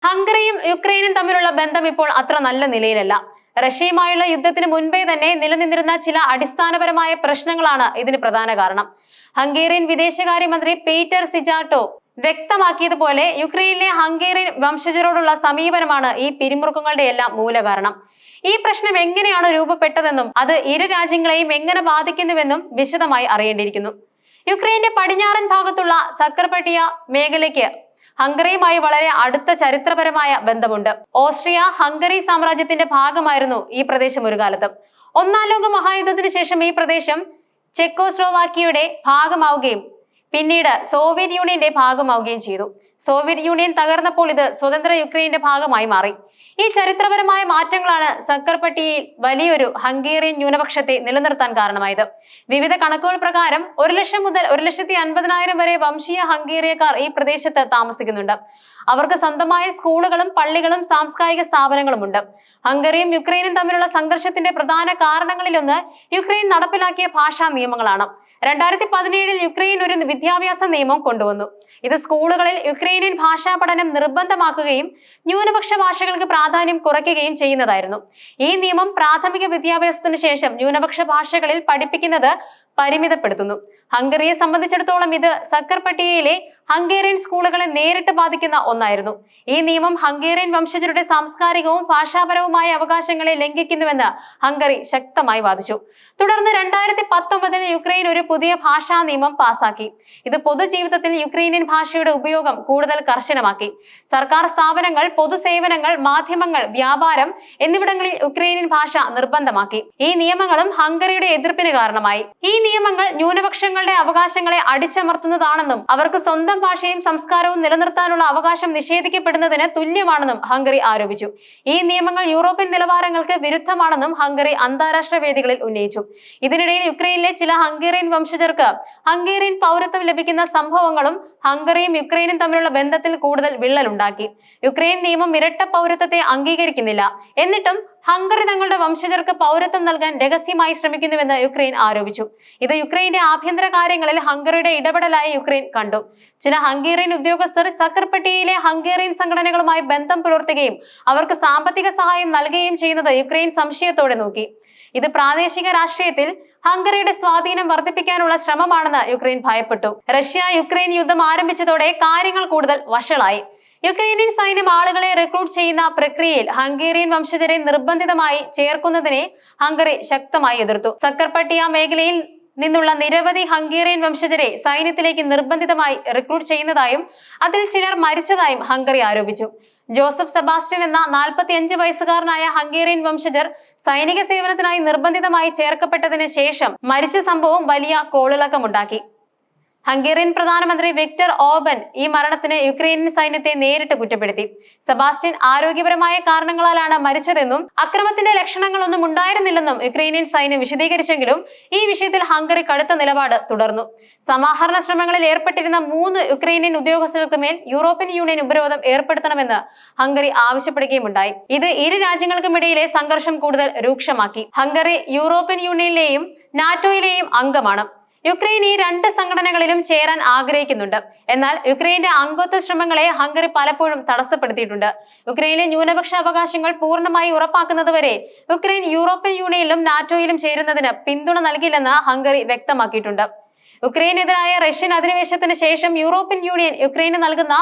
ഹംഗറിയും യുക്രൈനും തമ്മിലുള്ള ബന്ധം ഇപ്പോൾ അത്ര നല്ല നിലയിലല്ല. റഷ്യയുമായുള്ള യുദ്ധത്തിന് മുൻപേ തന്നെ നിലനിന്നിരുന്ന ചില അടിസ്ഥാനപരമായ പ്രശ്നങ്ങളാണ് ഇതിന് പ്രധാന കാരണം. ഹംഗേറിയൻ വിദേശകാര്യമന്ത്രി പീറ്റർ സിജാർട്ടോ വ്യക്തമാക്കിയതുപോലെ യുക്രൈനിലെ ഹംഗേറിയൻ വംശജരോടുള്ള സമീപനമാണ് ഈ പിരിമുറുക്കങ്ങളുടെ എല്ലാം മൂലകാരണം. ഈ പ്രശ്നം എങ്ങനെയാണ് രൂപപ്പെട്ടതെന്നും അത് ഇരു രാജ്യങ്ങളെയും എങ്ങനെ ബാധിക്കുന്നുവെന്നും വിശദമായി അറിയേണ്ടിയിരിക്കുന്നു. യുക്രൈന്റെ പടിഞ്ഞാറൻ ഭാഗത്തുള്ള സക്കർപട്ടിയ മേഖലയ്ക്ക് ഹംഗറിയുമായി വളരെ അടുത്ത ചരിത്രപരമായ ബന്ധമുണ്ട്. ഓസ്ട്രിയ ഹംഗറി സാമ്രാജ്യത്തിന്റെ ഭാഗമായിരുന്നു ഈ പ്രദേശം ഒരു കാലത്ത്. ഒന്നാം ലോക മഹായുദ്ധത്തിന് ശേഷം ഈ പ്രദേശം ചെക്കോസ്ലോവാക്കിയയുടെ ഭാഗമാവുകയും പിന്നീട് സോവിയറ്റ് യൂണിയന്റെ ഭാഗമാവുകയും ചെയ്തു. സോവിയറ്റ് യൂണിയൻ തകർന്നപ്പോൾ ഇത് സ്വതന്ത്ര യുക്രൈന്റെ ഭാഗമായി മാറി. ഈ ചരിത്രപരമായ മാറ്റങ്ങളാണ് സക്കർപട്ടിയയിൽ വലിയൊരു ഹംഗേറിയൻ ന്യൂനപക്ഷത്തെ നിലനിർത്താൻ കാരണമായത്. വിവിധ കണക്കുകൾ പ്രകാരം 1,00,000 മുതൽ 1,50,000 വരെ വംശീയ ഹംഗേറിയക്കാർ ഈ പ്രദേശത്ത് താമസിക്കുന്നുണ്ട്. അവർക്ക് സ്വന്തമായ സ്കൂളുകളും പള്ളികളും സാംസ്കാരിക സ്ഥാപനങ്ങളും ഉണ്ട്. ഹംഗറിയും യുക്രൈനും തമ്മിലുള്ള സംഘർഷത്തിന്റെ പ്രധാന കാരണങ്ങളിലൊന്ന് യുക്രൈൻ നടപ്പിലാക്കിയ ഭാഷാ നിയമങ്ങളാണ്. 2017 യുക്രൈൻ ഒരു വിദ്യാഭ്യാസ നിയമം കൊണ്ടുവന്നു. ഇത് സ്കൂളുകളിൽ യുക്രൈനിയൻ ഭാഷാ പഠനം നിർബന്ധമാക്കുകയും ന്യൂനപക്ഷ ഭാഷകൾക്ക് പ്രാധാന്യം കുറയ്ക്കുകയും ചെയ്യുന്നതായിരുന്നു. ഈ നിയമം പ്രാഥമിക വിദ്യാഭ്യാസത്തിന് ശേഷം ന്യൂനപക്ഷ ഭാഷകളിൽ പഠിപ്പിക്കുന്നത് പരിമിതപ്പെടുത്തുന്നു. ഹംഗറിയെ സംബന്ധിച്ചിടത്തോളം ഇത് സക്കർപട്ടിയയിലെ ഹംഗേറിയൻ സ്കൂളുകളെ നേരിട്ട് ബാധിക്കുന്ന ഒന്നായിരുന്നു. ഈ നിയമം ഹംഗേറിയൻ വംശജരുടെ സാംസ്കാരികവും ഭാഷാപരവുമായ അവകാശങ്ങളെ ലംഘിക്കുന്നുവെന്ന് ഹംഗറി ശക്തമായി വാദിച്ചു. തുടർന്ന് 2019 യുക്രൈൻ ഒരു പുതിയ ഭാഷാ നിയമം പാസാക്കി. ഇത് പൊതുജീവിതത്തിൽ യുക്രൈനിയൻ ഭാഷയുടെ ഉപയോഗം കൂടുതൽ കർശനമാക്കി. സർക്കാർ സ്ഥാപനങ്ങൾ, പൊതുസേവനങ്ങൾ, മാധ്യമങ്ങൾ, വ്യാപാരം എന്നിവിടങ്ങളിൽ യുക്രൈനിയൻ ഭാഷ നിർബന്ധമാക്കി. ഈ നിയമങ്ങളും ഹംഗറിയുടെ എതിർപ്പിന് കാരണമായി. ഈ നിയമങ്ങൾ ന്യൂനപക്ഷങ്ങളുടെ അവകാശങ്ങളെ അടിച്ചമർത്തുന്നതാണെന്നും അവർക്ക് സ്വന്തം ഭാഷയും സംസ്കാരവും നിലനിർത്താനുള്ള അവകാശം നിഷേധിക്കപ്പെടുന്നതിന് തുല്യമാണെന്നും ഹംഗറി ആരോപിച്ചു. ഈ നിയമങ്ങൾ യൂറോപ്യൻ നിലവാരങ്ങൾക്ക് വിരുദ്ധമാണെന്നും ഹംഗറി അന്താരാഷ്ട്ര വേദികളിൽ ഉന്നയിച്ചു. ഇതിനിടയിൽ യുക്രൈനിലെ ചില ഹംഗേറിയൻ വംശജർക്ക് ഹംഗേറിയൻ പൗരത്വം ലഭിക്കുന്ന സംഭവങ്ങളും ഹംഗറിയും യുക്രൈനും തമ്മിലുള്ള ബന്ധത്തിൽ കൂടുതൽ വിള്ളലുണ്ടാക്കി. യുക്രൈൻ നിയമം ഇരട്ട പൗരത്വത്തെ അംഗീകരിക്കുന്നില്ല. എന്നിട്ടും ഹംഗറി തങ്ങളുടെ വംശജർക്ക് പൗരത്വം നൽകാൻ രഹസ്യമായി ശ്രമിക്കുന്നുവെന്ന് യുക്രൈൻ ആരോപിച്ചു. ഇത് യുക്രൈന്റെ ആഭ്യന്തര കാര്യങ്ങളിൽ ഹംഗറിയുടെ ഇടപെടലായി യുക്രൈൻ കണ്ടു. ചില ഹംഗേറിയൻ ഉദ്യോഗസ്ഥർ സക്കർപട്ടിയയിലെ ഹംഗേറിയൻ സംഘടനകളുമായി ബന്ധം പുലർത്തുകയും അവർക്ക് സാമ്പത്തിക സഹായം നൽകുകയും ചെയ്യുന്നത് യുക്രൈൻ സംശയത്തോടെ നോക്കി. ഇത് പ്രാദേശിക രാഷ്ട്രീയത്തിൽ ഹംഗറിയുടെ സ്വാധീനം വർദ്ധിപ്പിക്കാനുള്ള ശ്രമമാണെന്ന് യുക്രൈൻ ഭയപ്പെട്ടു. റഷ്യ യുക്രൈൻ യുദ്ധം ആരംഭിച്ചതോടെ കാര്യങ്ങൾ കൂടുതൽ വഷളായി. യുക്രൈനിയൻ സൈന്യം ആളുകളെ റിക്രൂട്ട് ചെയ്യുന്ന പ്രക്രിയയിൽ ഹംഗേറിയൻ വംശജരെ നിർബന്ധിതമായി ചേർക്കുന്നതിനെ ഹംഗറി ശക്തമായി എതിർത്തു. സക്കർപട്ടിയ മേഖലയിൽ നിന്നുള്ള നിരവധി ഹംഗേറിയൻ വംശജരെ സൈന്യത്തിലേക്ക് നിർബന്ധിതമായി റിക്രൂട്ട് ചെയ്യുന്നതായും അതിൽ ചിലർ മരിച്ചതായും ഹംഗറി ആരോപിച്ചു. ജോസഫ് സെബാസ്റ്റ്യൻ എന്ന 45 വയസ്സുകാരനായ ഹംഗേറിയൻ വംശജർ സൈനിക സേവനത്തിനായി നിർബന്ധിതമായി ചേർക്കപ്പെട്ടതിന് ശേഷം മരിച്ച സംഭവം വലിയ കോളിളക്കമുണ്ടാക്കി. ഹംഗേറിയൻ പ്രധാനമന്ത്രി വിക്ടർ ഓർബൻ ഈ മരണത്തിന് യുക്രൈനിയൻ സൈന്യത്തെ നേരിട്ട് കുറ്റപ്പെടുത്തി. സെബാസ്റ്റ്യൻ ആരോഗ്യപരമായ കാരണങ്ങളാലാണ് മരിച്ചതെന്നും അക്രമത്തിന്റെ ലക്ഷണങ്ങളൊന്നും ഉണ്ടായിരുന്നില്ലെന്നും യുക്രൈനിയൻ സൈന്യം വിശദീകരിച്ചെങ്കിലും ഈ വിഷയത്തിൽ ഹംഗറി കടുത്ത നിലപാട് തുടർന്നു. സമാഹരണ ശ്രമങ്ങളിൽ ഏർപ്പെട്ടിരുന്ന 3 യുക്രൈനിയൻ ഉദ്യോഗസ്ഥർക്ക് മേൽ യൂറോപ്യൻ യൂണിയൻ ഉപരോധം ഏർപ്പെടുത്തണമെന്ന് ഹംഗറി ആവശ്യപ്പെടുകയുമുണ്ടായി. ഇത് ഇരു രാജ്യങ്ങൾക്കുമിടയിലെ സംഘർഷം കൂടുതൽ രൂക്ഷമാക്കി. ഹംഗറി യൂറോപ്യൻ യൂണിയനിലെയും നാറ്റോയിലെയും അംഗമാണ്. യുക്രൈൻ ഈ 2 സംഘടനകളിലും ചേരാൻ ആഗ്രഹിക്കുന്നുണ്ട്. എന്നാൽ യുക്രൈന്റെ അംഗത്വ ശ്രമങ്ങളെ ഹംഗറി പലപ്പോഴും തടസ്സപ്പെടുത്തിയിട്ടുണ്ട്. യുക്രൈനിലെ ന്യൂനപക്ഷ അവകാശങ്ങൾ പൂർണ്ണമായി ഉറപ്പാക്കുന്നതുവരെ യുക്രൈൻ യൂറോപ്യൻ യൂണിയനിലും നാറ്റോയിലും ചേരുന്നതിന് പിന്തുണ നൽകില്ലെന്ന് ഹംഗറി വ്യക്തമാക്കിയിട്ടുണ്ട്. യുക്രൈനെതിരായ റഷ്യൻ അധിനിവേശത്തിന് ശേഷം യൂറോപ്യൻ യൂണിയൻ യുക്രൈന് നൽകുന്ന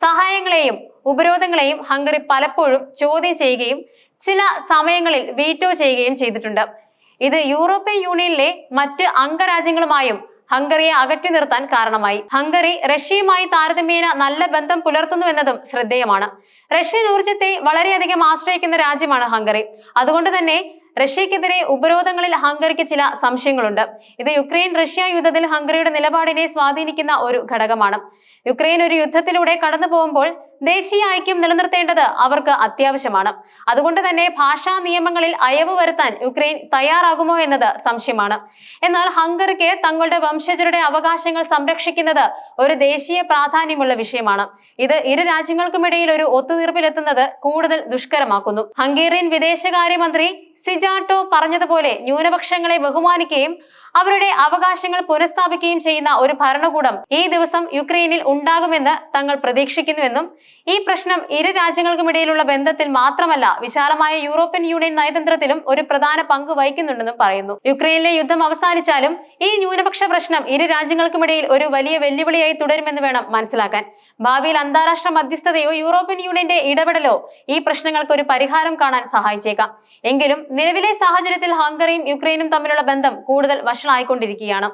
സഹായങ്ങളെയും ഉപരോധങ്ങളെയും ഹംഗറി പലപ്പോഴും ചോദ്യം ചെയ്യുകയും ചില സമയങ്ങളിൽ വീറ്റോ ചെയ്യുകയും ചെയ്തിട്ടുണ്ട്. ഇത് യൂറോപ്യൻ യൂണിയനിലെ മറ്റ് അംഗരാജ്യങ്ങളുമായും ഹംഗറിയെ അകറ്റി നിർത്താൻ കാരണമായി. ഹംഗറി റഷ്യയുമായി താരതമ്യേന നല്ല ബന്ധം പുലർത്തുന്നു എന്നതും ശ്രദ്ധേയമാണ്. റഷ്യൻ ഊർജ്ജത്തെ വളരെയധികം ആശ്രയിക്കുന്ന രാജ്യമാണ് ഹംഗറി. അതുകൊണ്ട് തന്നെ റഷ്യക്കെതിരെ ഉപരോധങ്ങളിൽ ഹംഗറിക്ക് ചില സംശയങ്ങളുണ്ട്. ഇത് യുക്രൈൻ റഷ്യ യുദ്ധത്തിൽ ഹംഗറിയുടെ നിലപാടിനെ സ്വാധീനിക്കുന്ന ഒരു ഘടകമാണ്. യുക്രൈൻ ഒരു യുദ്ധത്തിലൂടെ കടന്നു പോകുമ്പോൾ ദേശീയ ഐക്യം നിലനിർത്തേണ്ടത് അവർക്ക് അത്യാവശ്യമാണ്. അതുകൊണ്ട് തന്നെ ഭാഷാ നിയമങ്ങളിൽ അയവ് വരുത്താൻ യുക്രൈൻ തയ്യാറാകുമോ എന്നത് സംശയമാണ്. എന്നാൽ ഹംഗറിക്ക് തങ്ങളുടെ വംശജരുടെ അവകാശങ്ങൾ സംരക്ഷിക്കുന്നത് ഒരു ദേശീയ പ്രാധാന്യമുള്ള വിഷയമാണ്. ഇത് ഇരു രാജ്യങ്ങൾക്കുമിടയിൽ ഒരു ഒത്തുതീർപ്പിലെത്തുന്നത് കൂടുതൽ ദുഷ്കരമാക്കുന്നു. ഹംഗേറിയൻ വിദേശകാര്യമന്ത്രി സിജാർട്ടോ പറഞ്ഞതുപോലെ ന്യൂനപക്ഷങ്ങളെ ബഹുമാനിക്കുകയും അവരുടെ അവകാശങ്ങൾ പുനഃസ്ഥാപിക്കുകയും ചെയ്യുന്ന ഒരു ഭരണകൂടം ഈ ദിവസം യുക്രൈനിൽ ഉണ്ടാകുമെന്ന് തങ്ങൾ പ്രതീക്ഷിക്കുന്നുവെന്നും ഈ പ്രശ്നം ഇരു രാജ്യങ്ങൾക്കുമിടയിലുള്ള ബന്ധത്തിൽ മാത്രമല്ല, വിശാലമായ യൂറോപ്യൻ യൂണിയൻ നയതന്ത്രത്തിലും ഒരു പ്രധാന പങ്ക് വഹിക്കുന്നുണ്ടെന്നും പറയുന്നു. യുക്രൈനിലെ യുദ്ധം അവസാനിച്ചാലും ഈ ന്യൂനപക്ഷ പ്രശ്നം ഇരു രാജ്യങ്ങൾക്കുമിടയിൽ ഒരു വലിയ വെല്ലുവിളിയായി തുടരുമെന്ന് വേണം മനസ്സിലാക്കാൻ. ഭാവിയിൽ അന്താരാഷ്ട്ര മധ്യസ്ഥതയോ യൂറോപ്യൻ യൂണിയന്റെ ഇടപെടലോ ഈ പ്രശ്നങ്ങൾക്ക് ഒരു പരിഹാരം കാണാൻ സഹായിച്ചേക്കാം. എങ്കിലും നിലവിലെ സാഹചര്യത്തിൽ ഹംഗറിയും യുക്രൈനും തമ്മിലുള്ള ബന്ധം കൂടുതൽ വഷളായിക്കൊണ്ടിരിക്കുകയാണ്.